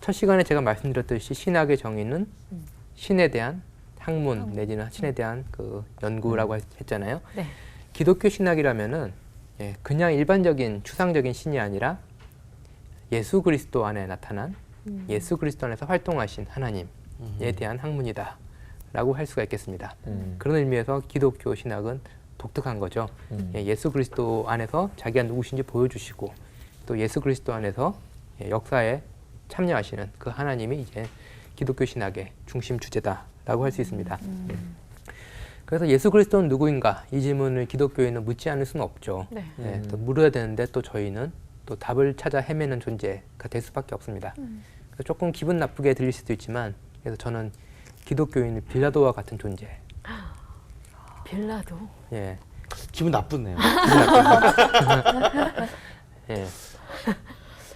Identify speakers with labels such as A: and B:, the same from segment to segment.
A: 첫 시간에 제가 말씀드렸듯이 신학의 정의는 신에 대한 학문 내지는 신에 대한 그 연구라고 했잖아요.
B: 네.
A: 기독교 신학이라면은 그냥 일반적인 추상적인 신이 아니라 예수 그리스도 안에 나타난 예수 그리스도 안에서 활동하신 하나님에 대한 학문이다라고 할 수가 있겠습니다. 그런 의미에서 기독교 신학은 독특한 거죠. 예수 그리스도 안에서 자기가 누구신지 보여주시고 또 예수 그리스도 안에서 역사에 참여하시는 그 하나님이 이제 기독교 신학의 중심 주제다라고 할 수 있습니다. 그래서 예수 그리스도는 누구인가 이 질문을 기독교에는 묻지 않을 수는 없죠.
B: 네.
A: 또 물어야 되는데 또 저희는 또 답을 찾아 헤매는 존재가 될 수밖에 없습니다. 그래서 조금 기분 나쁘게 들릴 수도 있지만 그래서 저는 기독교인은 빌라도와 같은 존재.
B: 빌라도.
A: 예.
C: 기분 나쁘네요.
A: 예.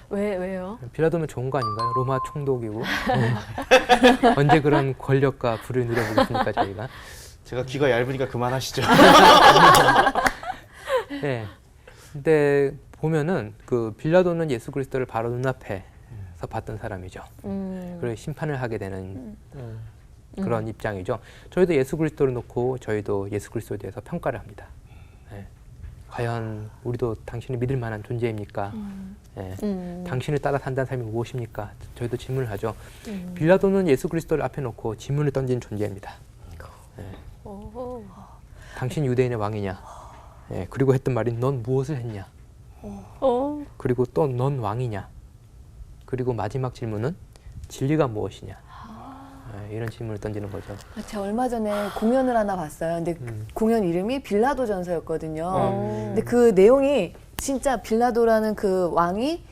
B: 왜요?
A: 빌라도면 좋은 거 아닌가요? 로마 총독이고 언제 그런 권력과 부를 누려보겠습니까 저희가?
C: 제가 귀가 얇으니까 그만하시죠.
A: 네. 근데 보면은 그 빌라도는 예수 그리스도를 바로 눈앞에서 봤던 사람이죠. 그리고 심판을 하게 되는 그런 입장이죠. 저희도 예수 그리스도를 놓고 저희도 예수 그리스도에 대해서 평가를 합니다. 네. 과연 우리도 당신을 믿을 만한 존재입니까? 네. 당신을 따라 산다는 삶이 무엇입니까? 저희도 질문을 하죠. 빌라도는 예수 그리스도를 앞에 놓고 질문을 던진 존재입니다. 네. 당신 유대인의 왕이냐? 네. 그리고 했던 말이 넌 무엇을 했냐? 그리고 또 넌 왕이냐? 그리고 마지막 질문은 진리가 무엇이냐? 네, 이런 질문을 던지는 거죠.
D: 제가 얼마 전에 공연을 하나 봤어요. 근데 공연 이름이 빌라도 전서였거든요. 근데 그 내용이 진짜 빌라도라는 그 왕이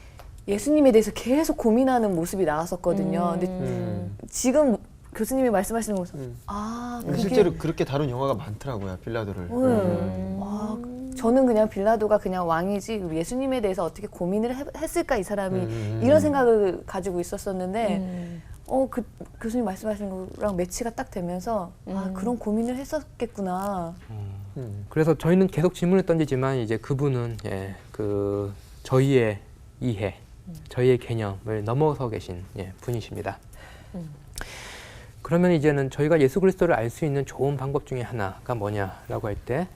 D: 예수님에 대해서 계속 고민하는 모습이 나왔었거든요. 근데 지금 교수님이 말씀하시는 모습, 그게
C: 실제로 그렇게 다룬 영화가 많더라고요, 빌라도를.
D: 와, 저는 그냥 빌라도가 그냥 왕이지 예수님에 대해서 어떻게 고민을 했을까 이 사람이 이런 생각을 가지고 있었었는데 그 교수님 말씀하시는 거랑 매치가 딱 되면서 그런 고민을 했었겠구나.
A: 그래서 저희는 계속 질문을 던지지만 이제 그분은 그 저희의 이해, 저희의 개념을 넘어서 계신 분이십니다. 그러면 이제는 저희가 예수 그리스도를 알 수 있는 좋은 방법 중에 하나가 뭐냐라고 할 때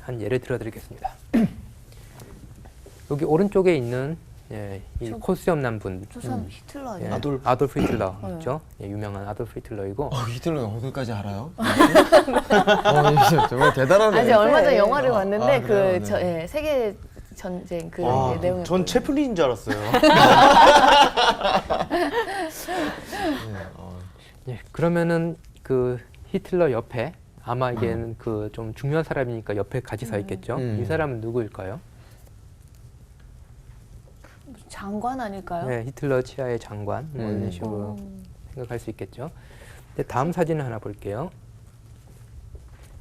A: 한 예를 들어드리겠습니다. 여기 오른쪽에 있는 이 코수염 난 분,
D: 조선 히틀러 아니에요?
A: 아돌프 히틀러 있죠? 유명한 아돌프 히틀러이고
C: 히틀러가 어디까지 알아요? 정말 대단하네.
D: 아직 얼마 전에 영화를
C: 아,
D: 봤는데
C: 그래요?
D: 세계 전쟁 그 내용이
C: 전 채플린인 줄 알았어요.
A: 그러면은 그 히틀러 옆에 아마 이게는 그 좀 중요한 사람이니까 옆에 같이 서 있겠죠. 이 사람은 누구일까요?
D: 장관 아닐까요?
A: 네, 히틀러 치하의 장관 뭐 이런 식으로 생각할 수 있겠죠. 근데 다음 사진을 하나 볼게요.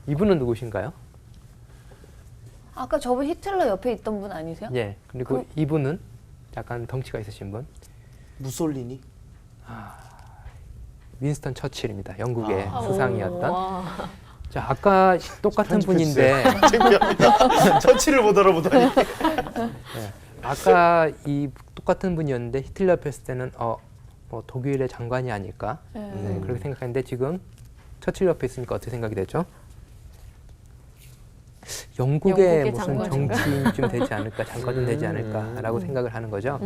A: 이분은 누구신가요?
D: 아까 저분 히틀러 옆에 있던 분 아니세요?
A: 예. 그리고 이분은 약간 덩치가 있으신 분.
C: 무솔리니?
A: 윈스턴 처칠입니다. 영국의 수상이었던. 자, 아까 똑같은 분인데
C: 처치를 못 알아보다니.
A: 아까 이 똑같은 분이었는데 히틀러 옆에 있을 때는 뭐 독일의 장관이 아닐까 그렇게 생각했는데 지금 처칠 옆에 있으니까 어떻게 생각이 되죠? 영국의 무슨
B: 장관인가?
A: 정치인 좀 되지 않을까, 장관 좀 되지 않을까라고 생각을 하는 거죠.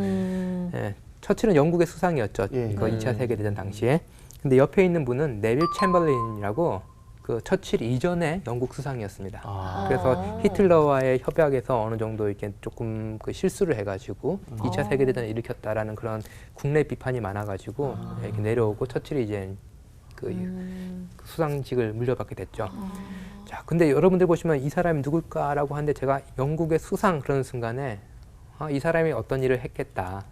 A: 처칠은 영국의 수상이었죠. 이거 2차 세계대전 당시에. 근데 옆에 있는 분은 네빌 챔버린이라고 그 처칠 이전의 영국 수상이었습니다. 그래서 히틀러와의 협약에서 어느 정도 이렇게 조금 그 실수를 해가지고 2차 세계대전을 일으켰다라는 그런 국내 비판이 많아가지고 이렇게 내려오고 처칠이 이제 그 수상직을 물려받게 됐죠. 자, 근데 여러분들 보시면 이 사람이 누굴까라고 하는데 제가 영국의 수상 그런 순간에 이 사람이 어떤 일을 했겠다.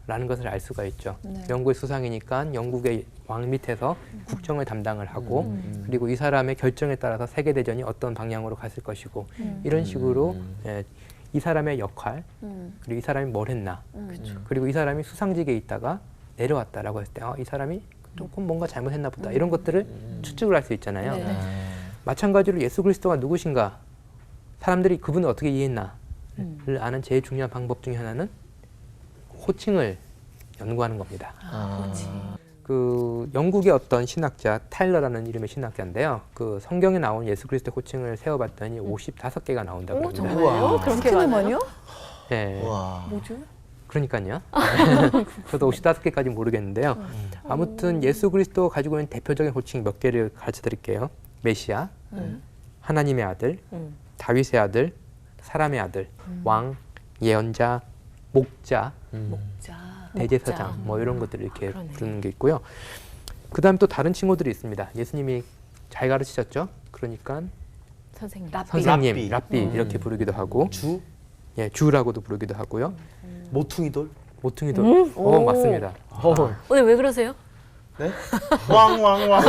A: 라는 것을 알 수가 있죠. 영국의 수상이니까 영국의 왕 밑에서 국정을 담당을 하고 그리고 이 사람의 결정에 따라서 세계대전이 어떤 방향으로 갔을 것이고 이런 식으로 이 사람의 역할 그리고 이 사람이 뭘 했나 그리고 이 사람이 수상직에 있다가 내려왔다라고 했을 때 이 사람이 조금 뭔가 잘못했나 보다 이런 것들을 추측을 할 수 있잖아요. 마찬가지로 예수 그리스도가 누구신가 사람들이 그분을 어떻게 이해했나를 아는 제일 중요한 방법 중에 하나는 호칭을 연구하는 겁니다.
D: 그렇지.
A: 그 영국의 어떤 신학자 타일러라는 이름의 신학자인데요. 그 성경에 나온 예수 그리스도의 호칭을 세어봤더니 55개가 나온다고
B: 오,
A: 합니다.
B: 정말요? 그렇게
D: 그렇게나
B: 많아요?
D: 많이요?
A: 예.
C: 와.
D: 뭐죠?
A: 그러니까요. 저도 55개까지 모르겠는데요. 아무튼 예수 그리스도 가지고 있는 대표적인 호칭 몇 개를 가르쳐 드릴게요. 메시아, 하나님의 아들, 다윗의 아들, 사람의 아들, 왕, 예언자, 목자,
D: 자,
A: 대제사장 뭐 이런 것들을 이렇게
B: 그러네.
A: 부르는 게 있고요. 그다음 또 다른 친구들이 있습니다. 예수님이 잘 가르치셨죠? 그러니까
B: 선생님.
A: 선생님,
C: 랍비.
A: 랍비 이렇게 부르기도 하고,
C: 주
A: 예, 주라고도 부르기도 하고요.
C: 모퉁이돌.
A: 모퉁이도, 맞습니다.
B: 오늘 왜 그러세요?
C: 네? 왕왕왕.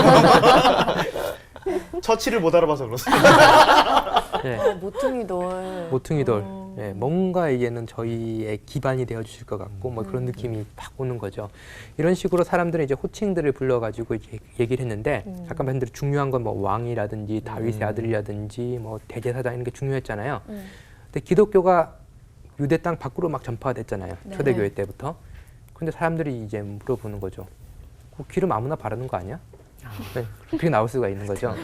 C: 처치를 못 알아봐서 그렇습니다.
A: 예,
D: 모퉁이돌.
A: 모퉁이돌. 예, 뭔가 이제는 저희의 기반이 되어 주실 것 같고 뭐 그런 느낌이 팍 오는 거죠. 이런 식으로 사람들은 이제 호칭들을 불러가지고 이제 얘기를 했는데 아까 말씀드린 대로 중요한 건 뭐 왕이라든지 다윗의 아들이라든지 뭐 대제사장 이런 게 중요했잖아요. 근데 기독교가 유대 땅 밖으로 막 전파가 됐잖아요.
D: 네.
A: 초대교회 때부터. 근데 사람들이 이제 물어보는 거죠. 기름 아무나 바르는 거 아니야? 네, 그렇게 나올 수가 있는 거죠.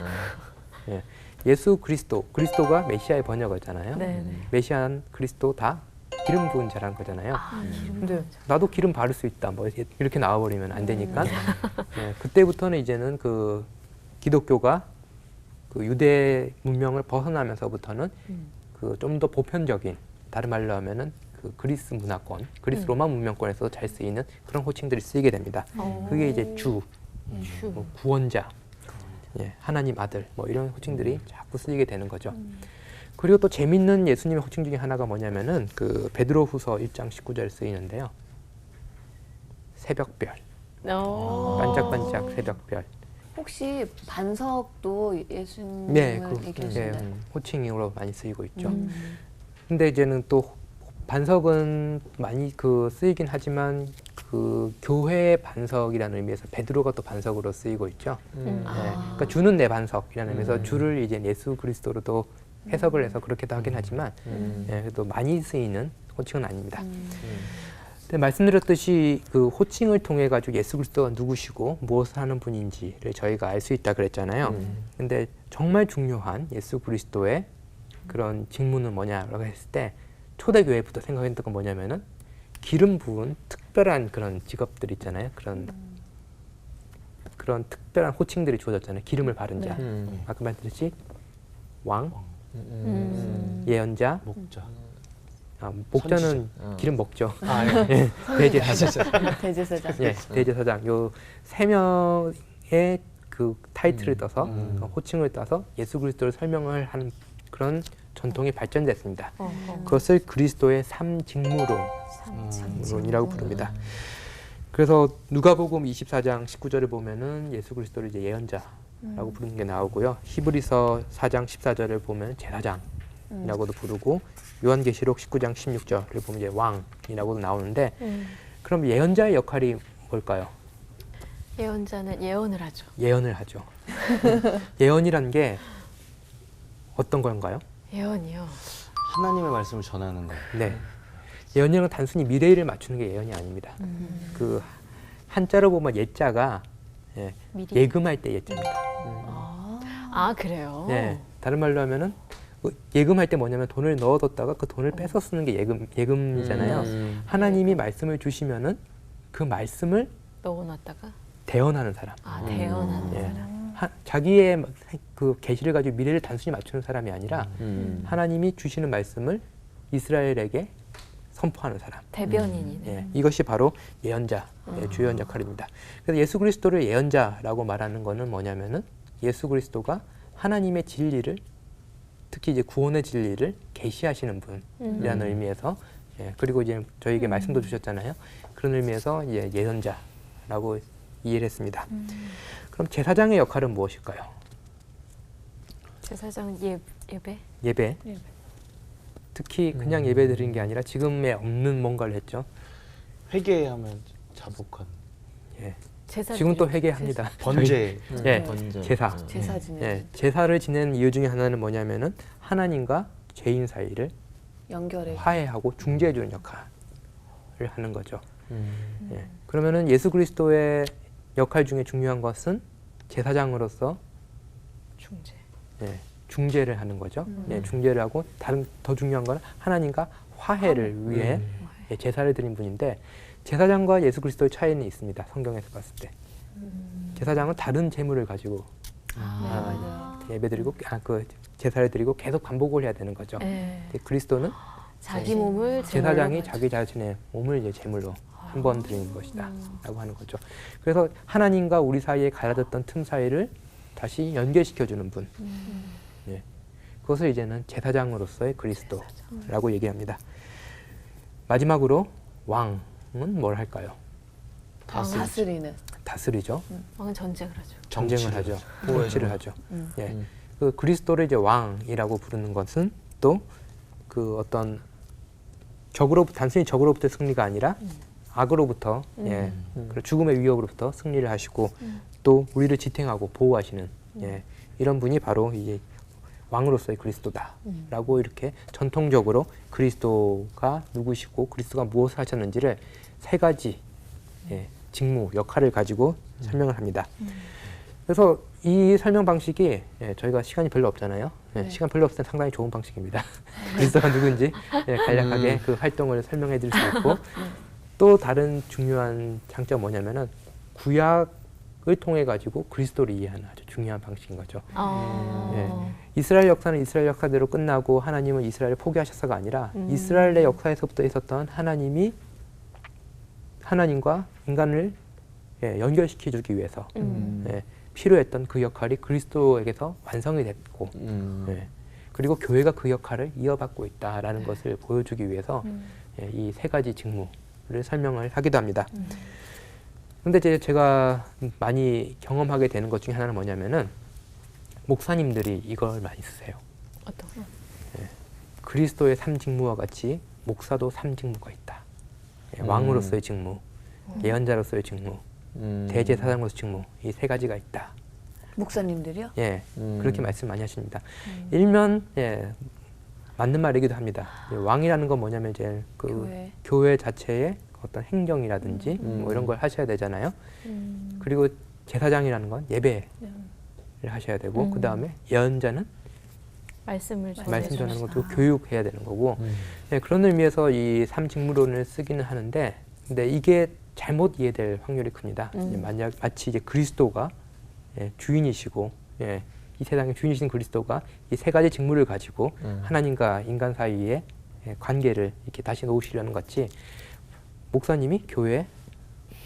A: 예. 예수 그리스도가 메시아의 번역어잖아요.
B: 네.
A: 메시안 그리스도 다 기름 부은 자라는 거잖아요. 근데 나도 기름 바를 수 있다. 뭐 이렇게 나와버리면 안 되니까. 예, 그때부터는 이제는 그 기독교가 그 유대 문명을 벗어나면서부터는 그 좀 더 보편적인 다른 말로 하면은 그 그리스 문화권, 그리스 로마 문명권에서 잘 쓰이는 그런 호칭들이 쓰이게 됩니다. 그게 이제 주, 뭐 구원자, 예, 하나님 아들 뭐 이런 호칭들이 자꾸 쓰이게 되는 거죠. 그리고 또 재밌는 예수님의 호칭 중에 하나가 뭐냐면은 그 베드로후서 1장 19절 쓰이는데요. 새벽별, 반짝반짝 새벽별.
D: 혹시 반석도 예수님을
A: 네,
D: 얘기하시나요?
A: 호칭으로 많이 쓰이고 있죠. 근데 이제는 또 반석은 많이 그 쓰이긴 하지만 그 교회의 반석이라는 의미에서 베드로가 또 반석으로 쓰이고 있죠. 네, 그러니까 주는 내 반석이라는 의미에서 주를 이제 예수 그리스도로도 해석을 해서 그렇게도 하긴 하지만 예, 그래도 많이 쓰이는 호칭은 아닙니다. 근데 말씀드렸듯이 그 호칭을 통해 가지고 예수 그리스도가 누구시고 무엇을 하는 분인지를 저희가 알 수 있다 그랬잖아요. 근데 정말 중요한 예수 그리스도의 그런 직무는 뭐냐라고 했을 때 초대교회부터 생각했던 건 뭐냐면은 기름 부은 특별한 그런 직업들 있잖아요. 그런 특별한 호칭들이 주어졌잖아요. 기름을 바른 자. 아까 말했듯이 왕, 예언자,
C: 목자.
A: 목자는
C: 선지자.
A: 기름 먹죠.
C: 예.
A: 대제사장.
D: 대제사장.
A: 예, 대제사장. 요 세 명의 그 타이틀을 떠서 그 호칭을 따서 예수 그리스도를 설명을 하는 그런 전통이 발전됐습니다. 그것을 그리스도의 삼직무론이라고 부릅니다. 그래서 누가복음 24장 19절을 보면은 예수 그리스도를 이제 예언자라고 부르는 게 나오고요. 히브리서 4장 14절을 보면 제사장이라고도 부르고 요한계시록 19장 16절을 보면 이제 왕이라고도 나오는데 그럼 예언자의 역할이 뭘까요?
B: 예언자는 예언을 하죠.
A: 예언을 하죠. 예언이란 게 어떤 건가요?
B: 예언이요.
C: 하나님의 말씀을 전하는 거.
A: 네. 예언이란 건 단순히 미래일을 맞추는 게 예언이 아닙니다. 그 한자로 보면 예자가 예,
B: 미리.
A: 예금할 때 예자입니다.
B: 아 그래요.
A: 네. 다른 말로 하면은 예금할 때 뭐냐면 돈을 넣어뒀다가 그 돈을 뺏어 쓰는 게 예금이잖아요. 하나님이 말씀을 주시면은 그 말씀을
B: 넣어놨다가
A: 대언하는 사람.
B: 대언하는
A: 예.
B: 사람.
A: 자기의 그 계시를 가지고 미래를 단순히 맞추는 사람이 아니라 하나님이 주시는 말씀을 이스라엘에게 선포하는 사람.
B: 대변인이네.
A: 예, 이것이 바로 예언자의 주요한 역할입니다. 그래서 예수 그리스도를 예언자라고 말하는 것은 뭐냐면은 예수 그리스도가 하나님의 진리를 특히 이제 구원의 진리를 계시하시는 분이라는 의미에서 예, 그리고 이제 저에게 말씀도 주셨잖아요. 그런 의미에서 예언자라고 이해를 했습니다. 그럼 제사장의 역할은 무엇일까요?
B: 제사장 예배.
A: 예배. 특히 그냥 예배 드리는 게 아니라 지금에 없는 뭔가를 했죠.
C: 회개하면 자복한
A: 예.
B: 제사.
A: 지금 또 회개합니다.
C: 번제.
A: 예,
C: 번제.
A: 제사.
D: 제사 지내는
A: 예, 제사를 지내는 이유 중에 하나는 뭐냐면은 하나님과 죄인 사이를
D: 연결해.
A: 화해하고 중재해주는 역할을 하는 거죠. 예. 그러면은 예수 그리스도의 역할 중에 중요한 것은 제사장으로서
B: 중재.
A: 예, 중재를 하는 거죠. 예, 중재를 하고 다른 더 중요한 건 하나님과 화해를 위해 예, 제사를 드린 분인데 제사장과 예수 그리스도의 차이는 있습니다. 성경에서 봤을 때 제사장은 다른 제물을 가지고 예배드리고 그 제사를 드리고 계속 반복을 해야 되는 거죠.
B: 네.
A: 근데 그리스도는
B: 자기 몸을
A: 제사장이
B: 제물로
A: 자기 자신의 몸을 이제 제물로 한 번 드리는 것이다라고 하는 거죠. 그래서 하나님과 우리 사이에 갈라졌던 틈 사이를 다시 연결시켜주는 분. 예. 그것을 이제는 제사장으로서의 그리스도라고 얘기합니다. 마지막으로 왕은 뭘 할까요?
D: 다스리는.
A: 다스리죠.
B: 왕은 전쟁을 하죠.
A: 정쟁을 하죠. 통치를 하죠. 예. 그 그리스도를 이제 왕이라고 부르는 것은 또 그 어떤 단순히 적으로부터 승리가 아니라 악으로부터 예, 그리고 죽음의 위협으로부터 승리를 하시고 또 우리를 지탱하고 보호하시는 예, 이런 분이 바로 이제 왕으로서의 그리스도다라고 이렇게 전통적으로 그리스도가 누구시고 그리스도가 무엇을 하셨는지를 세 가지 예, 직무, 역할을 가지고 설명을 합니다. 그래서 이 설명 방식이 예, 저희가 시간이 별로 없잖아요. 예, 시간 별로 없을 때 상당히 좋은 방식입니다. 그리스도가 누군지 예, 간략하게 그 활동을 설명해 드릴 수 있고 또 다른 중요한 장점 뭐냐면은 구약을 통해 가지고 그리스도를 이해하는 아주 중요한 방식인 거죠. 예. 이스라엘 역사는 이스라엘 역사대로 끝나고 하나님은 이스라엘을 포기하셨어가 아니라 이스라엘의 역사에서부터 있었던 하나님과 인간을 예, 연결시켜주기 위해서 예, 필요했던 그 역할이 그리스도에게서 완성이 됐고 예, 그리고 교회가 그 역할을 이어받고 있다라는 것을 보여주기 위해서 예, 이 세 가지 직무를 설명을 하기도 합니다. 근데 이제 제가 많이 경험하게 되는 것 중에 하나는 뭐냐면은 목사님들이 이걸 많이 쓰세요.
B: 어떤?
A: 예, 그리스도의 3직무와 같이 목사도 3직무가 있다. 예, 왕으로서의 직무, 예언자로서의 직무, 대제사장으로서의 직무, 이 세 가지가 있다.
D: 목사님들이요?
A: 예, 그렇게 말씀 많이 하십니다. 일면 예, 맞는 말이기도 합니다. 예, 왕이라는 건 뭐냐면 이제 그 교회 자체의 어떤 행정이라든지 뭐 이런 걸 하셔야 되잖아요. 그리고 제사장이라는 건 예배를 하셔야 되고 그 다음에 예언자는
B: 말씀
A: 전하는 것도 교육해야 되는 거고 예, 그런 의미에서 이 3직무론을 쓰기는 하는데 근데 이게 잘못 이해될 확률이 큽니다. 만약 마치 이제 그리스도가 예, 주인이시고 예, 이 세상의 주인이신 그리스도가 이 세 가지 직무를 가지고 하나님과 인간 사이에 예, 관계를 이렇게 다시 놓으시려는 것 같이 목사님이 교회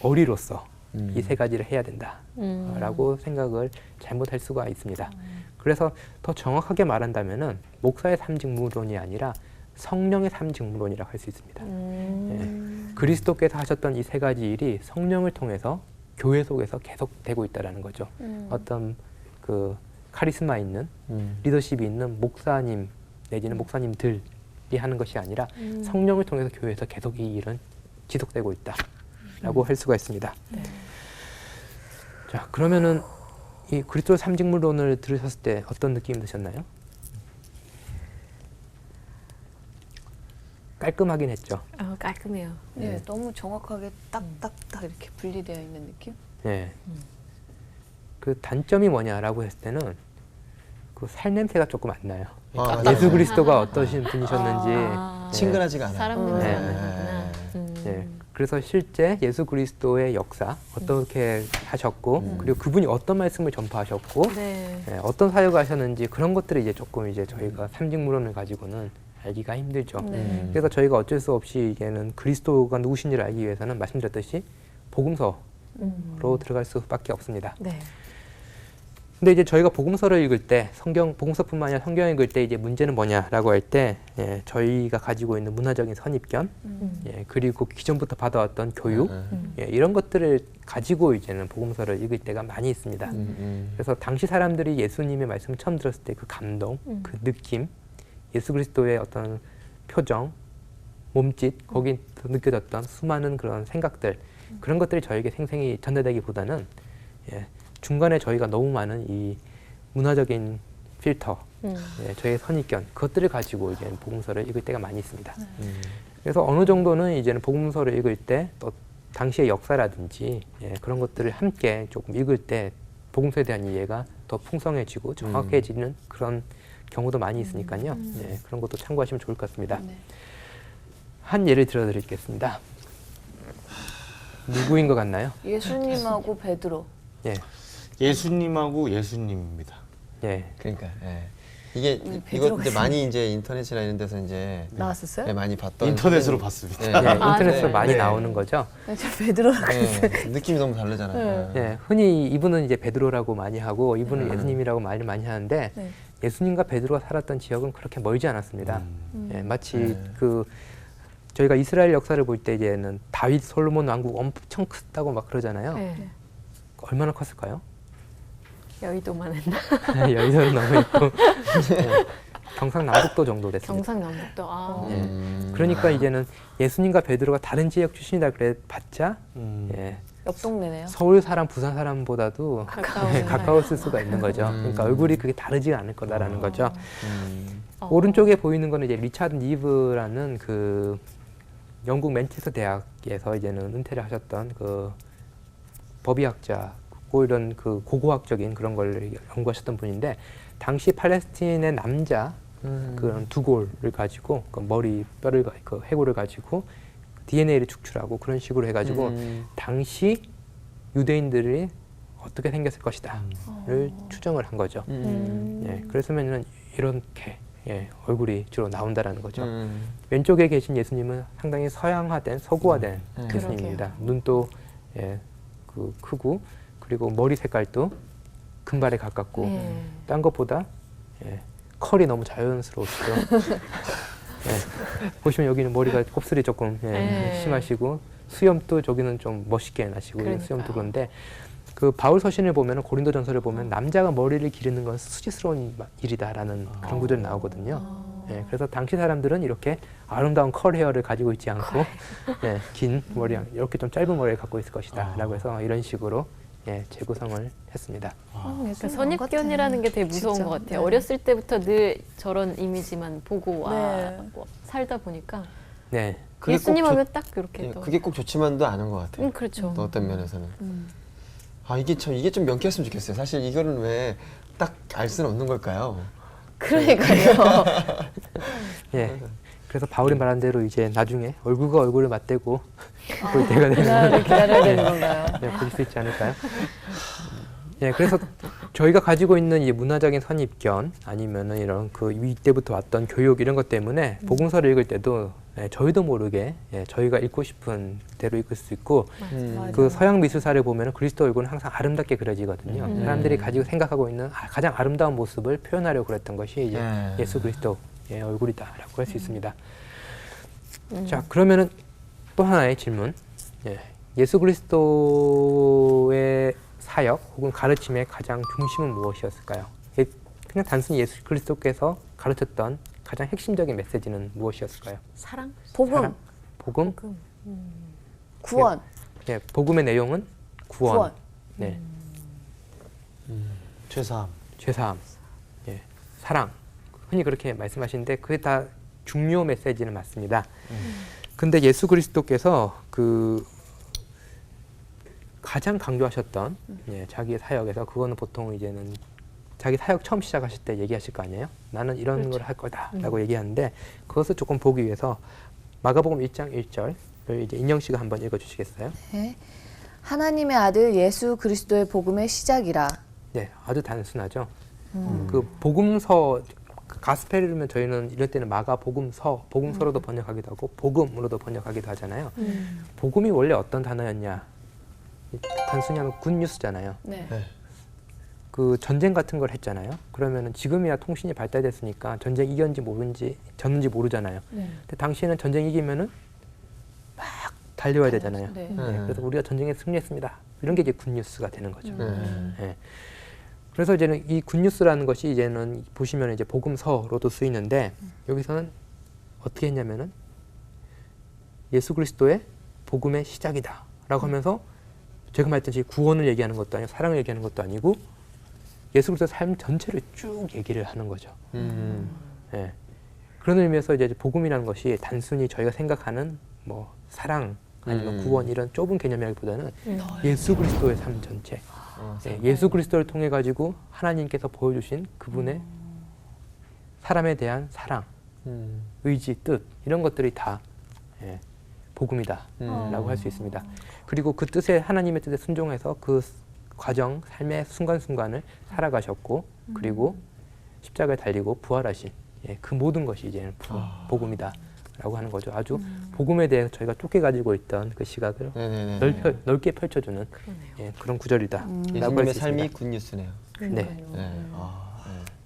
A: 어리로서 이 세 가지를 해야 된다라고 생각을 잘못할 수가 있습니다. 그래서 더 정확하게 말한다면은 목사의 3직무론이 아니라 성령의 3직무론이라고 할 수 있습니다. 예, 그리스도께서 하셨던 이 세 가지 일이 성령을 통해서 교회 속에서 계속되고 있다라는 거죠. 어떤 그 카리스마 있는 리더십이 있는 목사님 내지는 목사님들이 하는 것이 아니라 성령을 통해서 교회에서 계속 이 일은 지속되고 있다라고 할 수가 있습니다. 자, 그러면은 이 그리스도 3직무론을 들으셨을 때 어떤 느낌이 드셨나요? 깔끔하긴 했죠.
B: 깔끔해요.
D: 네, 너무 정확하게 딱딱딱 이렇게 분리되어 있는 느낌?
A: 네. 그 단점이 뭐냐라고 했을 때는 그 살냄새가 조금 안 나요. 예수 그리스도가 어떠신 분이셨는지
C: 친근하지가 않아요.
B: 사람
A: 네.
B: 냄새가
A: 네. 그래서 실제 예수 그리스도의 역사 어떻게 하셨고 그리고 그분이 어떤 말씀을 전파하셨고
B: 네.
A: 네, 어떤 사역을 하셨는지 그런 것들을 이제 조금 이제 저희가 3직무론을 가지고는 알기가 힘들죠. 그래서 저희가 어쩔 수 없이 이제는 그리스도가 누구신지를 알기 위해서는 말씀드렸듯이 복음서로 들어갈 수밖에 없습니다.
B: 네.
A: 근데 이제 저희가 복음서를 읽을 때 복음서뿐만 아니라 성경 읽을 때 이제 문제는 뭐냐라고 할 때 예, 저희가 가지고 있는 문화적인 선입견 예, 그리고 기존부터 받아왔던 교육 예, 이런 것들을 가지고 이제는 복음서를 읽을 때가 많이 있습니다. 그래서 당시 사람들이 예수님의 말씀을 처음 들었을 때 그 감동, 그 느낌, 예수 그리스도의 어떤 표정, 몸짓, 거기에 느껴졌던 수많은 그런 생각들 그런 것들이 저에게 생생히 전달되기보다는 예, 중간에 저희가 너무 많은 이 문화적인 필터, 예, 저희의 선입견 그것들을 가지고 이제 복음서를 읽을 때가 많이 있습니다. 그래서 어느 정도는 이제는 복음서를 읽을 때 또 당시의 역사라든지 그런 것들을 함께 조금 읽을 때 복음서에 대한 이해가 더 풍성해지고 정확해지는 그런 경우도 많이 있으니까요. 그런 것도 참고하시면 좋을 것 같습니다.
D: 네.
A: 한 예를 들어드리겠습니다. 누구인 것 같나요?
D: 예수님하고 베드로.
A: 예,
C: 예수님하고 예수님입니다.
A: 예,
E: 그러니까 이게
D: 베드로가
E: 이거 이제 많이 이제 인터넷이나 이런 데서 이제
D: 나왔었어요?
E: 많이 봤던
C: 인터넷으로
E: 사진-
C: 봤습니다.
A: 예, 인터넷으로
E: 네.
A: 많이
E: 네.
A: 나오는 거죠.
D: 저 베드로라고 했어요.
E: 느낌이 너무 다르잖아요.
A: 예, 흔히 이분은 이제 베드로라고 많이 하고 이분은 예수님이라고 말을 많이 하는데
D: 네.
A: 예수님과 베드로가 살았던 지역은 그렇게 멀지 않았습니다. 예, 마치
E: 네.
A: 저희가 이스라엘 역사를 볼 때 이제는 다윗 솔로몬 왕국 엄청 크다고 막 그러잖아요.
B: 네.
A: 얼마나 컸을까요?
B: 여의도만 했나?
A: 여의도는 너무 있고 경상남북도 정도 됐습니다.
B: 경상남북도. 아.
A: 예. 그러니까 이제는 예수님과 베드로가 다른 지역 출신이다 그래 봤자 예,
D: 옆 동네네요.
A: 서울 사람, 부산 사람보다도
B: 가까운
A: 가까웠을 수가 있는 거죠. 그러니까 얼굴이 그게 다르지가 않을 거다라는 거죠.
B: 어.
A: 오른쪽에 보이는 거는 이제 리차드 니브라는 그 영국 맨체스터 대학에서 이제는 은퇴를 하셨던 그 법의학자고 이런 그 고고학적인 그런 걸 연구하셨던 분인데 당시 팔레스틴의 남자 그런 두골을 가지고 그 머리 뼈를 그 해골을 가지고 DNA를 축출하고 그런 식으로 해가지고 당시 유대인들이 어떻게 생겼을 것이다를 추정을 한 거죠. 예, 그랬으면은 이렇게 얼굴이 주로 나온다라는 거죠. 왼쪽에 계신 예수님은 상당히 서양화된 서구화된 예수님입니다. 눈도 그 크고 그리고 머리 색깔도 금발에 가깝고 딴 것보다 컬이 너무 자연스러우시죠. 보시면 여기는 머리가 곱슬이 조금 심하시고 수염도 저기는 좀 멋있게 나시고 수염도 그런데 그 바울 서신을 보면 고린도전서를 보면 남자가 머리를 기르는 건 수치스러운 일이다라는 그런 구절이 나오거든요. 그래서 당시 사람들은 이렇게 아름다운 컬 헤어를 가지고 있지 않고 긴 머리 이렇게 좀 짧은 머리를 갖고 있을 것이다라고 해서 이런 식으로 재구성을 했습니다.
B: 그러니까 선입견이라는 게 되게 무서운
D: 진짜.
B: 것 같아요.
D: 네.
B: 어렸을 때부터 늘 저런 이미지만 보고
D: 네.
B: 살다 보니까
A: 네,
E: 그게
B: 예수님
E: 꼭
B: 하면 딱 이렇게
E: 예,
B: 또.
E: 그게 꼭 좋지만도 않은 것 같아요.
B: 그렇죠.
E: 또 어떤 면에서는. 아 이게 좀 명쾌했으면 좋겠어요. 사실 이거는 왜 딱 알 수는 없는 걸까요?
B: 그러니까요.
A: 예. 그래서 바울이 말한 대로 이제 나중에 얼굴과 얼굴을 맞대고 볼 때가 되면
D: 그날을 기다려야 되는 건가요?
A: 볼 수 있지 않을까요? 예, 그래서 저희가 가지고 있는 이 문화적인 선입견 아니면은 이런 그 이때부터 왔던 교육 이런 것 때문에 복음서를 읽을 때도 저희도 모르게 저희가 읽고 싶은 대로 읽을 수 있고 그 서양 미술사를 보면은 그리스도 얼굴은 항상 아름답게 그려지거든요. 사람들이 가지고 생각하고 있는 가장 아름다운 모습을 표현하려고 그랬던 것이 이제 예수 그리스도의 얼굴이다라고 할 수 있습니다. 자, 그러면은 또 하나의 질문. 예수 그리스도의 사역 혹은 가르침의 가장 중심은 무엇이었을까요? 그냥 단순히 예수 그리스도께서 가르쳤던 가장 핵심적인 메시지는 무엇이었을까요?
B: 사랑?
D: 복음,
A: 사랑? 복음?
D: 구원,
A: 복음의 내용은 구원.
D: 구원.
A: 네,
C: 죄사함.
A: 죄사함, 사랑. 흔히 그렇게 말씀하시는데 그게 다 중요 메시지는 맞습니다. 근데 예수 그리스도께서 그 가장 강조하셨던 자기의 사역에서 그거는 보통 이제는 자기 사역 처음 시작하실 때 얘기하실 거 아니에요? 나는 이런 걸 할 거다라고 얘기하는데 그것을 조금 보기 위해서 마가복음 1장 1절을 이제 인영 씨가 한번 읽어주시겠어요?
D: 네. 하나님의 아들 예수 그리스도의 복음의 시작이라.
A: 네, 아주 단순하죠. 그 복음서 그 가스펠이면 저희는 이럴 때는 마가 복음서로도 번역하기도 하고 복음으로도 번역하기도 하잖아요. 복음이 원래 어떤 단어였냐? 단순히 하면 굿뉴스잖아요.
D: 네.
A: 그 전쟁 같은 걸 했잖아요. 그러면은 지금이야 통신이 발달됐으니까 전쟁 이겼는지 졌는지 모르잖아요. 근데 당시에는 전쟁 이기면은 막 달려야 되잖아요.
B: 네.
A: 그래서 우리가 전쟁에 승리했습니다. 이런 게 이제 굿뉴스가 되는 거죠.
E: 네.
A: 그래서 이제는 이 굿뉴스라는 것이 이제는 보시면 이제 복음서로도 쓰이는데 여기서는 어떻게 했냐면은 예수 그리스도의 복음의 시작이다라고 하면서 제가 말했듯이 구원을 얘기하는 것도 아니고 사랑을 얘기하는 것도 아니고 예수 그리스도의 삶 전체를 쭉 얘기를 하는 거죠. 그런 의미에서 이제 복음이라는 것이 단순히 저희가 생각하는 뭐 사랑, 아니면 구원 이런 좁은 개념이라기보다는 예수 그리스도의 삶 전체. 예수 그리스도를 통해 가지고 하나님께서 보여주신 그분의 사람에 대한 사랑, 의지, 뜻 이런 것들이 다 복음이다라고 할 수 있습니다. 그리고 그 뜻에 하나님의 뜻에 순종해서 그 과정, 삶의 순간순간을 살아가셨고 그리고 십자가에 달리고 부활하신 그 모든 것이 이제는 복음이다라고 하는 거죠. 아주 복음에 대해서 저희가 쫓겨 가지고 있던 그 시각을 넓게 펼쳐주는 그런 구절이다.
E: 예수님의 삶이 굿뉴스네요.
A: 네.
E: 네.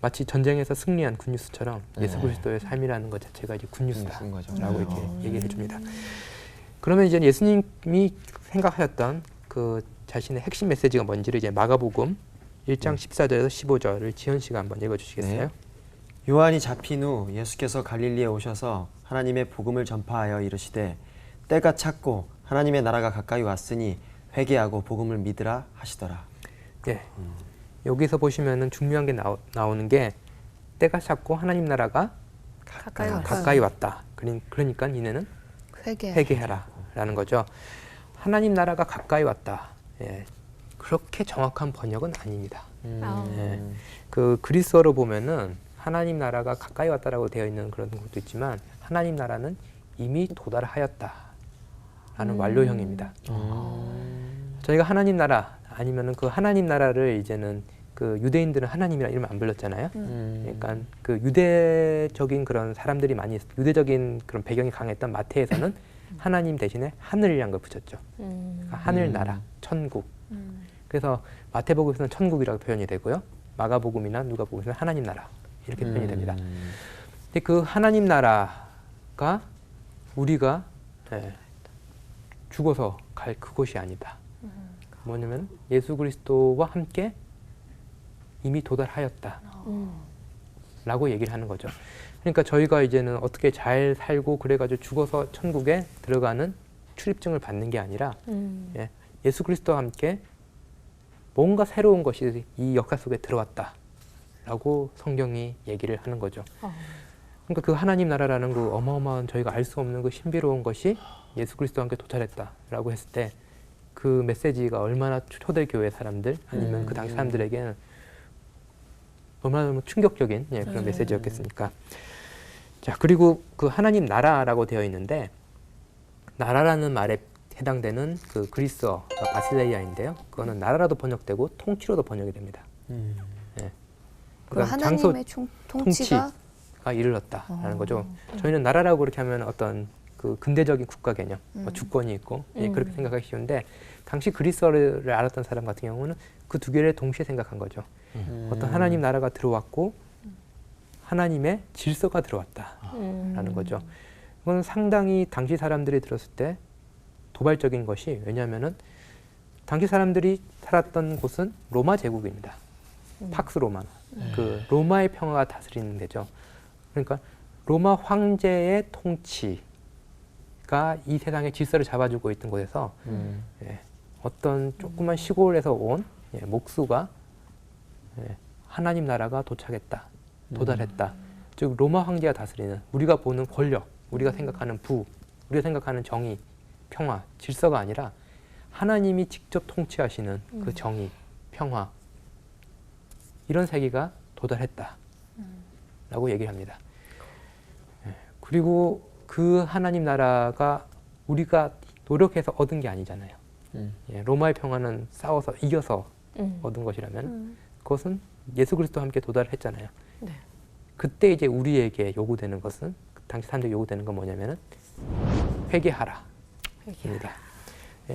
A: 마치 전쟁에서 승리한 굿뉴스처럼 예수 그리스도의 삶이라는 것 자체가 이제 굿뉴스다라고 이렇게 얘기를 해줍니다. 그러면 이제 예수님이 생각하셨던 그 자신의 핵심 메시지가 뭔지를 이제 마가복음 1장 14절에서 15절을 지현 씨가 한번 읽어주시겠어요?
F: 네. 요한이 잡힌 후 예수께서 갈릴리에 오셔서 하나님의 복음을 전파하여 이르시되 때가 찼고 하나님의 나라가 가까이 왔으니 회개하고 복음을 믿으라 하시더라.
A: 네. 여기서 보시면은 중요한 게 나오는 게 때가 찼고 하나님 나라가 가까이 왔다. 그러니까 이내는 회개하라라는 거죠. 하나님 나라가 가까이 왔다. 그렇게 정확한 번역은 아닙니다. 그 그리스어로 보면은 하나님 나라가 가까이 왔다라고 되어 있는 그런 것도 있지만 하나님 나라는 이미 도달하였다라는 완료형입니다. 저희가 하나님 나라 아니면은 그 하나님 나라를 이제는 그 유대인들은 하나님이라 이름 안 불렀잖아요. 그러니까 그 유대적인 그런 사람들이 많이 유대적인 그런 배경이 강했던 마태에서는 하나님 대신에 하늘이란 걸 붙였죠. 그러니까 하늘 나라, 천국. 그래서 마태복음에서는 천국이라고 표현이 되고요. 마가복음이나 누가복음에서는 하나님 나라 이렇게 표현이 됩니다. 근데 그 하나님 나라가 우리가 죽어서 갈 그곳이 아니다. 뭐냐면 예수 그리스도와 함께 이미 도달하였다 라고 얘기를 하는 거죠. 그러니까 저희가 이제는 어떻게 잘 살고 그래가지고 죽어서 천국에 들어가는 출입증을 받는 게 아니라 예수 그리스도와 함께 뭔가 새로운 것이 이 역사 속에 들어왔다 라고 성경이 얘기를 하는 거죠. 그러니까 그 하나님 나라라는 그 어마어마한 저희가 알 수 없는 그 신비로운 것이 예수 그리스도와 함께 도달했다 라고 했을 때 그 메시지가 얼마나 초대교회 사람들 아니면 그 당시 사람들에게는 얼마나 충격적인 그런 메시지였겠습니까? 자, 그리고 그 하나님 나라라고 되어 있는데 나라라는 말에 해당되는 그 그리스어 바실레이아인데요. 그거는 나라라도 번역되고 통치로도 번역이 됩니다.
D: 그 하나님의 통치가
A: 이르렀다라는 거죠. 저희는 나라라고 그렇게 하면 어떤 그 근대적인 국가 개념, 뭐 주권이 있고 그렇게 생각하기 쉬운데 당시 그리스어를 알았던 사람 같은 경우는 그 두 개를 동시에 생각한 거죠. 어떤 하나님 나라가 들어왔고 하나님의 질서가 들어왔다라는 거죠. 이건 상당히 당시 사람들이 들었을 때 도발적인 것이 왜냐하면은 당시 사람들이 살았던 곳은 로마 제국입니다. 팍스 로마, 그 로마의 평화가 다스리는 데죠. 그러니까 로마 황제의 통치가 이 세상의 질서를 잡아주고 있던 곳에서 어떤 조그만 시골에서 온 목수가 하나님 나라가 도달했다. 즉 로마 황제가 다스리는 우리가 보는 권력, 우리가 생각하는 부, 우리가 생각하는 정의, 평화, 질서가 아니라 하나님이 직접 통치하시는 그 정의, 평화 이런 세계가 도달했다라고 얘기를 합니다. 그리고 그 하나님 나라가 우리가 노력해서 얻은 게 아니잖아요. 로마의 평화는 싸워서 이겨서 얻은 것이라면 그것은 예수 그리스도와 함께 도달했잖아요.
B: 네.
A: 그때 이제 우리에게 요구되는 것은 당시 사람들이 요구되는 건 뭐냐면은 회개하라. 입니다.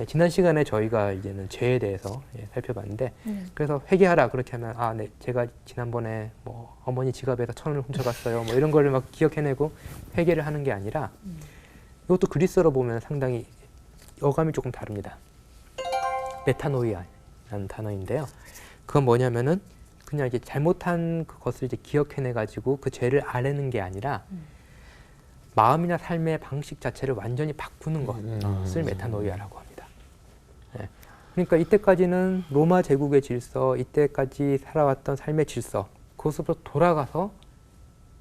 A: 지난 시간에 저희가 이제는 죄에 대해서 살펴봤는데 그래서 회개하라 그렇게 하면 네 제가 지난번에 뭐 어머니 지갑에서 1,000원을 훔쳐갔어요 뭐 이런 거를 막 기억해내고 회개를 하는 게 아니라 이것도 그리스어로 보면 상당히 어감이 조금 다릅니다. 메타노이아라는 단어인데요. 그건 뭐냐면은 그냥 이제 잘못한 그것을 이제 기억해내 가지고 그 죄를 알아내는 게 아니라 마음이나 삶의 방식 자체를 완전히 바꾸는 것을 메타노이아라고 합니다. 그러니까 이때까지는 로마 제국의 질서, 이때까지 살아왔던 삶의 질서, 그것으로 돌아가서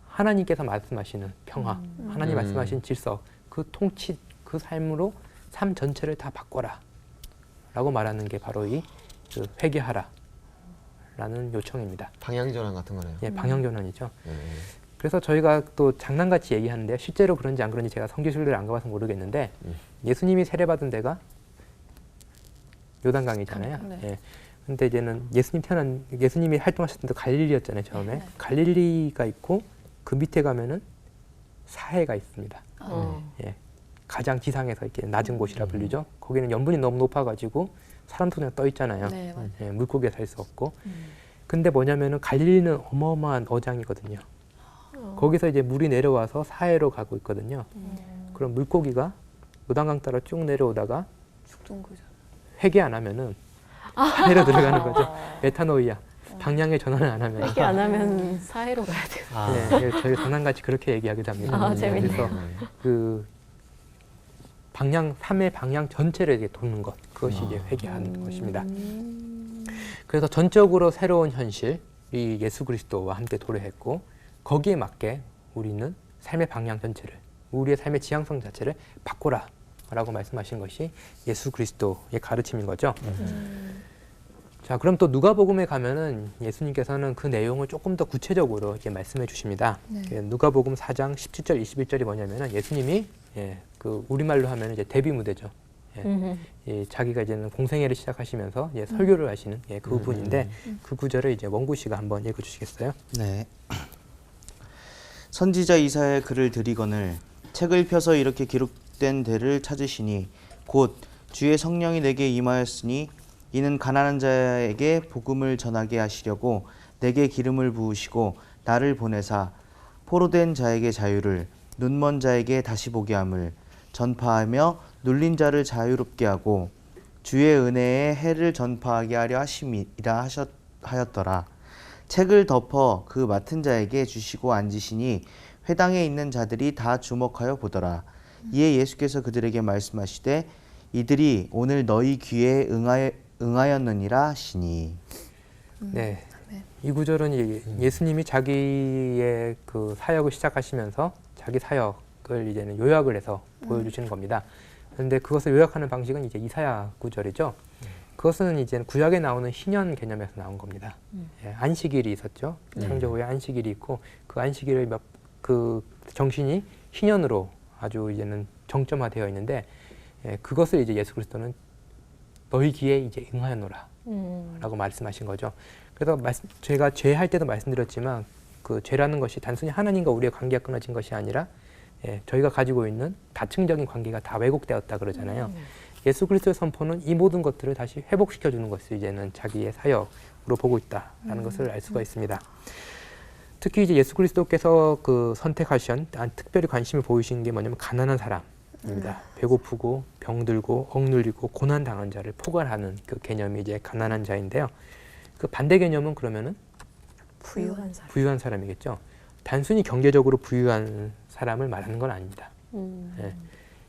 A: 하나님께서 말씀하시는 평화, 하나님 말씀하신 질서, 그 통치, 그 삶으로 삶 전체를 다 바꿔라 라고 말하는 게 바로 이 그 회개하라 라는 요청입니다.
E: 방향전환 같은 거네요.
A: 예, 방향전환이죠. 그래서 저희가 또 장난같이 얘기하는데 실제로 그런지 안 그런지 제가 성지순례를 안 가봐서 모르겠는데 예수님이 세례받은 데가 요단강이잖아요.
B: 네.
A: 예. 근데 이제는 예수님이 활동하셨던 데 갈릴리였잖아요, 처음에. 갈릴리가 있고 그 밑에 가면은 사해가 있습니다. 예. 가장 지상에서 이렇게 낮은 곳이라 불리죠. 거기는 염분이 너무 높아가지고 사람도 그냥 떠 있잖아요.
D: 네, 맞아요.
A: 예, 물고기가 살 수 없고. 근데 뭐냐면은 갈릴리는 어마어마한 어장이거든요. 거기서 이제 물이 내려와서 사해로 가고 있거든요. 그럼 물고기가 요단강 따라 쭉 내려오다가
D: 죽던 거죠.
A: 회개 안 하면은 사해로 들어가는 거죠. 메타노이아. 방향의 전환을 안 하면.
B: 회개 안 하면 사회로 가야 돼요.
A: 네, 저희 장난같이 그렇게 얘기하기도 합니다.
B: 아, 재밌네요.
A: 그래서 그 삶의 방향 전체를 이렇게 돕는 것, 그것이 이제 회개하는 것입니다. 그래서 전적으로 새로운 현실, 이 예수 그리스도와 함께 도래했고 거기에 맞게 우리는 삶의 방향 전체를, 우리의 삶의 지향성 자체를 바꾸라라고 말씀하신 것이 예수 그리스도의 가르침인 거죠. 자, 그럼 또 누가복음에 가면은 예수님께서는 그 내용을 조금 더 구체적으로 이렇게 말씀해 주십니다. 누가복음 4장 17절, 21절이 뭐냐면은 예수님이 그 우리말로 하면 이제 데뷔 무대죠. 자기가 이제는 공생애를 시작하시면서 설교를 하시는 그 부분인데 그 구절을 이제 원구 씨가 한번 읽어주시겠어요?
C: 네. 선지자 이사야의 글을 들이거늘 책을 펴서 이렇게 기록된 데를 찾으시니 곧 주의 성령이 내게 임하였으니 이는 가난한 자에게 복음을 전하게 하시려고 내게 기름을 부으시고 나를 보내사 포로된 자에게 자유를 눈먼 자에게 다시 보게 함을 전파하며 눌린 자를 자유롭게 하고 주의 은혜의 해를 전파하게 하려 하심이라 하였더라. 책을 덮어 그 맡은 자에게 주시고 앉으시니 회당에 있는 자들이 다 주목하여 보더라. 이에 예수께서 그들에게 말씀하시되 이들이 오늘 너희 귀에 응하였느니라 하시니.
A: 네. 이 구절은 예수님이 자기의 그 사역을 시작하시면서 자기 사역을 이제는 요약을 해서 보여주시는 겁니다. 그런데 그것을 요약하는 방식은 이제 이사야 구절이죠. 그것은 이제 구약에 나오는 희년 개념에서 나온 겁니다. 안식일이 있었죠. 창조 후에 안식일이 있고 그 안식일을 그 정신이 희년으로 아주 이제는 정점화되어 있는데 그것을 이제 예수 그리스도는 너희 귀에 이제 응하였노라 라고 말씀하신 거죠. 그래서 제가 죄할 때도 말씀드렸지만 그 죄라는 것이 단순히 하나님과 우리의 관계가 끊어진 것이 아니라 저희가 가지고 있는 다층적인 관계가 다 왜곡되었다 그러잖아요. 예수 그리스도의 선포는 이 모든 것들을 다시 회복시켜주는 것을 이제는 자기의 사역으로 보고 있다라는 것을 알 수가 있습니다. 특히 이제 예수 그리스도께서 그 선택하신 특별히 관심을 보이신 게 뭐냐면 가난한 사람입니다. 배고프고 병들고 억눌리고 고난 당한 자를 포괄하는 그 개념이 이제 가난한 자인데요. 그 반대 개념은 그러면은 부유한 사람이겠죠. 단순히 경제적으로 부유한 사람을 말하는 건 아닙니다.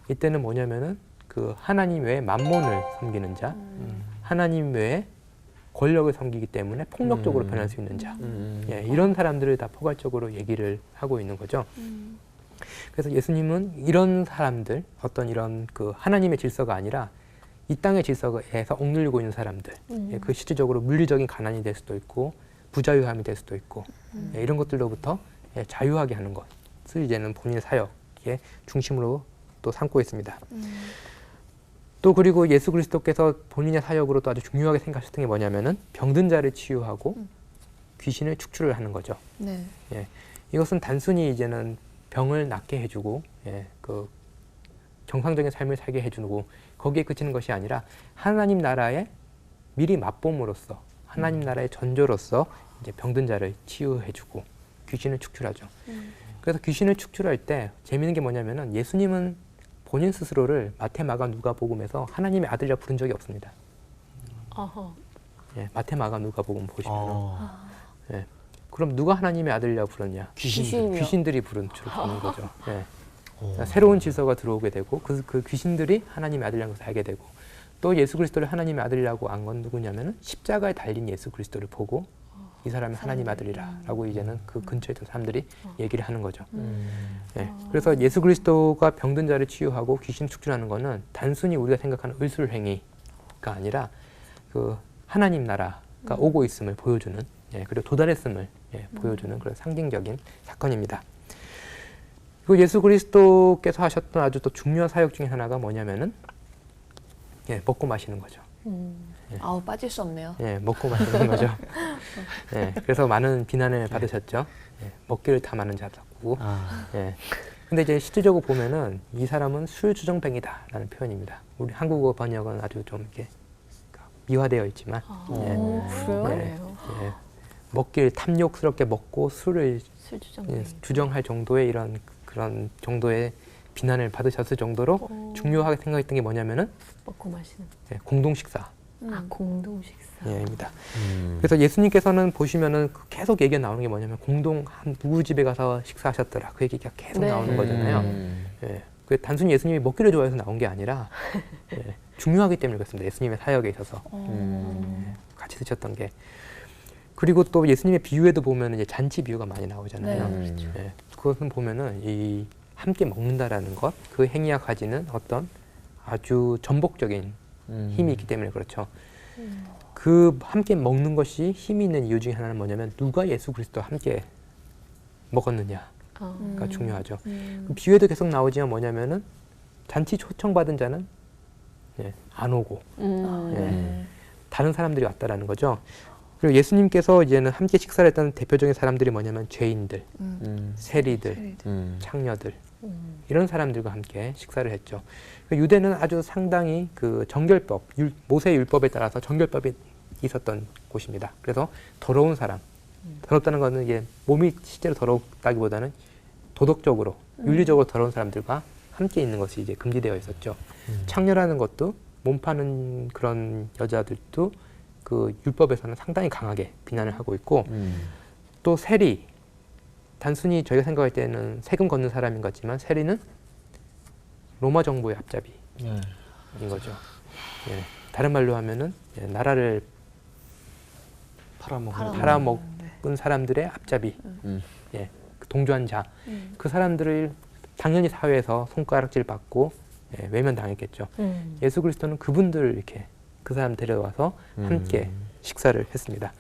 A: 이때는 뭐냐면은 그 하나님 외에 만몬을 섬기는 자, 하나님 외에 권력을 섬기기 때문에 폭력적으로 변할 수 있는 자, 이런 사람들을 다 포괄적으로 얘기를 하고 있는 거죠. 그래서 예수님은 이런 사람들, 어떤 이런 그 하나님의 질서가 아니라 이 땅의 질서에서 억눌리고 있는 사람들, 그 실질적으로 물리적인 가난이 될 수도 있고 부자유함이 될 수도 있고 이런 것들로부터 자유하게 하는 것을 이제는 본인의 사역의 중심으로 또 삼고 있습니다. 또 그리고 예수 그리스도께서 본인의 사역으로 또 아주 중요하게 생각하셨던 게 뭐냐면은 병든 자를 치유하고 귀신을 축출을 하는 거죠. 이것은 단순히 이제는 병을 낫게 해주고 그 정상적인 삶을 살게 해주고 거기에 그치는 것이 아니라 하나님 나라의 미리 맛봄으로써 하나님 나라의 전조로서 이제 병든 자를 치유해주고 귀신을 축출하죠. 그래서 귀신을 축출할 때 재미있는 게 뭐냐면은 예수님은 본인 스스로를 마태, 마가, 누가복음에서 하나님의 아들이라 부른 적이 없습니다. 마태, 마가, 누가복음 보시면 그럼 누가 하나님의 아들이라고 부르냐? 귀신들이 부르는 거죠. 새로운 질서가 들어오게 되고 그 귀신들이 하나님의 아들이라는 것을 알게 되고 또 예수 그리스도를 하나님의 아들이라고 안 건 누구냐면은 십자가에 달린 예수 그리스도를 보고 이 사람이 하나님 아들이라라고 이제는 그 근처에 있던 사람들이 얘기를 하는 거죠. 예, 그래서 예수 그리스도가 병든 자를 치유하고 귀신 축출하는 거는 단순히 우리가 생각하는 의술 행위가 아니라 그 하나님 나라가 오고 있음을 보여주는, 예, 그리고 도달했음을, 예, 보여주는 그런 상징적인 사건입니다. 그리고 예수 그리스도께서 하셨던 아주 또 중요한 사역 중에 하나가 뭐냐면은, 예, 먹고 마시는 거죠.
D: 아우, 빠질 수 없네요.
A: 예, 먹고 마시는 거죠. 예, 그래서 많은 비난을 받으셨죠. 예, 먹기를 탐하는 자라고. 예. 근데 이제 실질적으로 보면은 이 사람은 술주정뱅이다라는 표현입니다. 우리 한국어 번역은 아주 좀 이렇게 미화되어 있지만,
D: 그래요?
A: 예, 먹기를 탐욕스럽게 먹고 술을
B: 술주정.
A: 예, 주정할 정도의 이런 그런 정도의 비난을 받으셨을 정도로 중요하게 생각했던 게 뭐냐면은,
B: 먹고 마시는.
A: 예, 공동 식사.
B: 공동 식사.
A: 입니다. 그래서 예수님께서는 보시면은 계속 얘기가 나오는 게 뭐냐면 공동 한 누구 집에 가서 식사하셨더라, 그 얘기가 계속
B: 네.
A: 나오는 거잖아요. 예, 그 단순히 예수님이 먹기를 좋아해서 나온 게 아니라, 예, 중요하기 때문에 그렇습니다. 예수님의 사역에 있어서 예, 같이 드셨던 게. 그리고 또 예수님의 비유에도 보면 이제 잔치 비유가 많이 나오잖아요.
D: 네,
A: 예, 그것은 보면은 이 함께 먹는다라는 것, 그 행위가 가지는 어떤 아주 전복적인 힘이 있기 때문에 그렇죠. 그 함께 먹는 것이 힘이 있는 이유 중에 하나는 뭐냐면 누가 예수 그리스도와 함께 먹었느냐가 중요하죠. 그 비유에도 계속 나오지만 뭐냐면은 잔치 초청받은 자는, 예, 안 오고, 예, 다른 사람들이 왔다라는 거죠. 그리고 예수님께서 이제는 함께 식사를 했던 대표적인 사람들이 뭐냐면 죄인들, 세리들, 창녀들, 이런 사람들과 함께 식사를 했죠. 유대는 아주 상당히 그 정결법, 모세 율법에 따라서 정결법이 있었던 곳입니다. 그래서 더러운 사람, 더럽다는 것은 이게 몸이 실제로 더럽다기보다는 도덕적으로, 윤리적으로 더러운 사람들과 함께 있는 것이 이제 금지되어 있었죠. 창녀라는 것도 몸 파는 그런 여자들도 그 율법에서는 상당히 강하게 비난을 하고 있고, 또 세리, 단순히 저희가 생각할 때는 세금 걷는 사람인 것 같지만 세리는 로마 정부의 앞잡이인 거죠. 예, 다른 말로 하면은, 예, 나라를 팔아먹은 사람들의 앞잡이, 예, 그 동조한 자, 그 사람들을 당연히 사회에서 손가락질 받고, 예, 외면당했겠죠. 예수 그리스도는 그분들을 이렇게 그 사람 데려와서 함께 식사를 했습니다.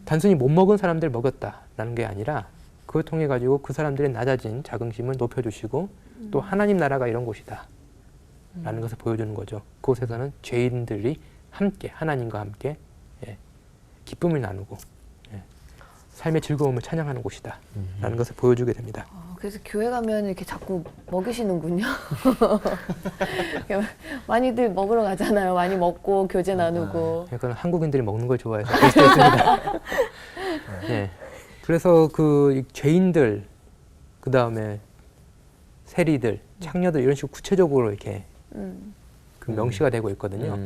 A: 단순히 못 먹은 사람들 먹였다라는 게 아니라 그걸 통해 가지고 그 사람들의 낮아진 자긍심을 높여주시고 또 하나님 나라가 이런 곳이다 라는 것을 보여주는 거죠. 그곳에서는 죄인들이 함께 하나님과 함께, 예, 기쁨을 나누고, 예, 삶의 즐거움을 찬양하는 곳이다 라는 것을 보여주게 됩니다.
D: 그래서 교회 가면 이렇게 자꾸 먹이시는군요. 많이들 먹으러 가잖아요. 많이 먹고 교제 나누고.
A: 그건 한국인들이 먹는 걸 좋아해서 그럴 수도 있습니다. 예. 그래서 그 죄인들, 그 다음에 세리들, 창녀들 이런 식으로 구체적으로 이렇게 그 명시가 되고 있거든요.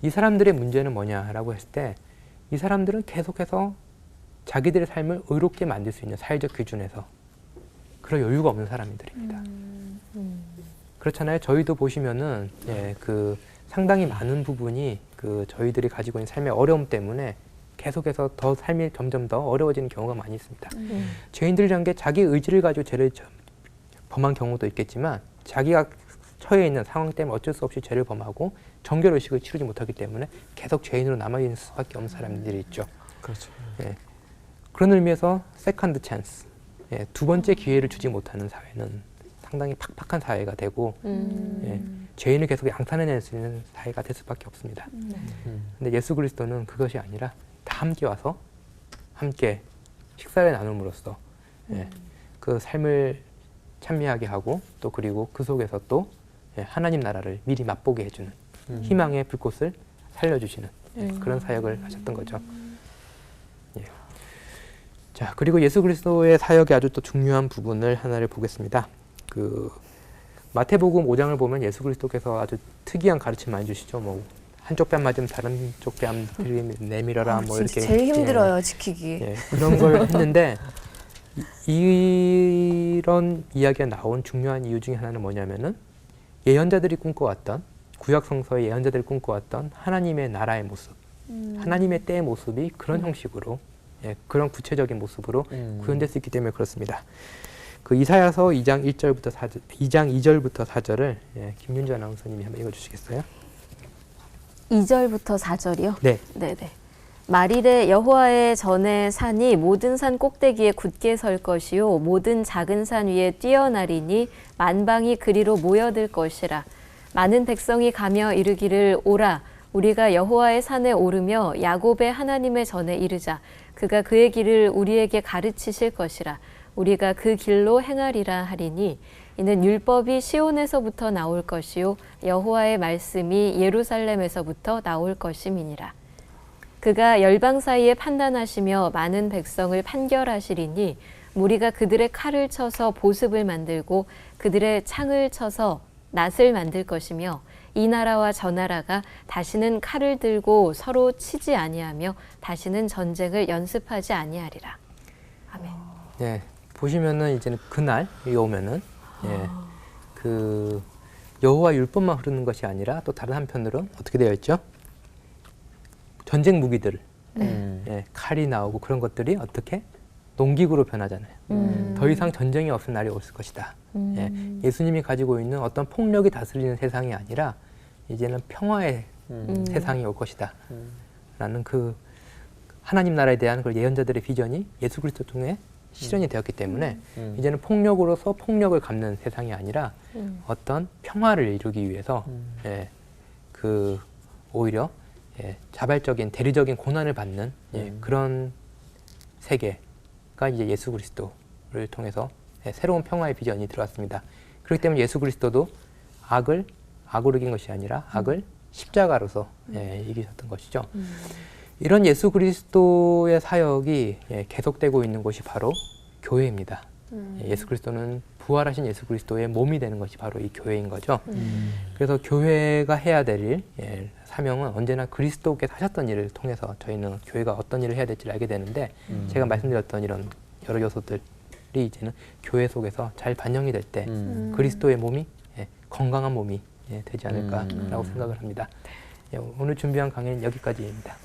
A: 이 사람들의 문제는 뭐냐라고 했을 때 이 사람들은 계속해서 자기들의 삶을 의롭게 만들 수 있는 사회적 기준에서 그럴 여유가 없는 사람들입니다. 그렇잖아요. 저희도 보시면은, 예, 그 상당히 많은 부분이 그 저희들이 가지고 있는 삶의 어려움 때문에 계속해서 더 삶이 점점 더 어려워지는 경우가 많이 있습니다. 죄인들이란 게 자기 의지를 가지고 죄를 범한 경우도 있겠지만 자기가 처해 있는 상황 때문에 어쩔 수 없이 죄를 범하고 정결의식을 치르지 못하기 때문에 계속 죄인으로 남아있는 수밖에 없는 사람들이 있죠.
E: 그렇죠.
A: 예. 그런 의미에서 세컨드 찬스, 예, 두 번째 기회를 주지 못하는 사회는 상당히 팍팍한 사회가 되고, 예, 죄인을 계속 양산해낼 수 있는 사회가 될 수밖에 없습니다. 근데 예수 그리스도는 그것이 아니라 다 함께 와서 함께 식사를 나눔으로써, 예, 그 삶을 찬미하게 하고 또 그리고 그 속에서 또, 예, 하나님 나라를 미리 맛보게 해주는 희망의 불꽃을 살려주시는, 예, 그런 사역을 하셨던 거죠. 예. 자, 그리고 예수 그리스도의 사역의 아주 또 중요한 부분을 하나를 보겠습니다. 그 마태복음 5장을 보면 예수 그리스도께서 아주 특이한 가르침 많이 주시죠. 뭐 한쪽 뺨 맞으면 다른 쪽 뺨 내밀어라, 뭐 이렇게.
D: 제일 힘들어요, 지키기.
A: 예, 그런 걸 했는데 이런 이야기가 나온 중요한 이유 중에 하나는 뭐냐면은 예언자들이 꿈꿔왔던, 구약 성서의 예언자들이 꿈꿔왔던 하나님의 나라의 모습, 하나님의 때의 모습이 그런 형식으로 예, 그런 구체적인 모습으로 구현될 수 있기 때문에 그렇습니다. 그 이사야서 2장 2절부터 4절을 예, 김윤주 아나운서님이 한번 읽어주시겠어요?
B: 2절부터 4절이요?
A: 네.
B: 네네. 말일에 여호와의 전에 산이 모든 산 꼭대기에 굳게 설 것이요 모든 작은 산 위에 뛰어나리니 만방이 그리로 모여들 것이라. 많은 백성이 가며 이르기를 오라 우리가 여호와의 산에 오르며 야곱의 하나님의 전에 이르자. 그가 그의 길을 우리에게 가르치실 것이라. 우리가 그 길로 행하리라 하리니 이는 율법이 시온에서부터 나올 것이요 여호와의 말씀이 예루살렘에서부터 나올 것임이니라. 그가 열방 사이에 판단하시며 많은 백성을 판결하시리니 무리가 그들의 칼을 쳐서 보습을 만들고 그들의 창을 쳐서 낫을 만들 것이며 이 나라와 저 나라가 다시는 칼을 들고 서로 치지 아니하며 다시는 전쟁을 연습하지 아니하리라. 아멘.
A: 예, 보시면은 이제는 그날이 오면은 예, 그 여호와 율법만 흐르는 것이 아니라 또 다른 한편으로는 어떻게 되어 있죠? 전쟁 무기들, 예, 칼이 나오고 그런 것들이 어떻게 농기구로 변하잖아요. 더 이상 전쟁이 없을 날이 올 것이다. 예, 예수님이 가지고 있는 어떤 폭력이 다스리는 세상이 아니라 이제는 평화의 세상이 올 것이다. 라는 그 하나님 나라에 대한 그 예언자들의 비전이 예수 그리스도 통해 실현이 되었기 때문에 이제는 폭력으로서 폭력을 갚는 세상이 아니라 어떤 평화를 이루기 위해서 예, 그 오히려 예, 자발적인 대리적인 고난을 받는 예, 그런 세계가 이제 예수 그리스도를 통해서 예, 새로운 평화의 비전이 들어왔습니다. 그렇기 때문에 예수 그리스도도 악으로 이긴 것이 아니라 악을 십자가로서 예, 이기셨던 것이죠. 이런 예수 그리스도의 사역이 예, 계속되고 있는 곳이 바로 교회입니다. 예, 예수 그리스도는 부활하신 예수 그리스도의 몸이 되는 것이 바로 이 교회인 거죠. 그래서 교회가 해야 될 일, 예, 사명은 언제나 그리스도께서 하셨던 일을 통해서 저희는 교회가 어떤 일을 해야 될지를 알게 되는데 제가 말씀드렸던 이런 여러 요소들이 이제는 교회 속에서 잘 반영이 될 때 그리스도의 몸이 예, 건강한 몸이 예, 되지 않을까라고 생각을 합니다. 예, 오늘 준비한 강의는 여기까지입니다.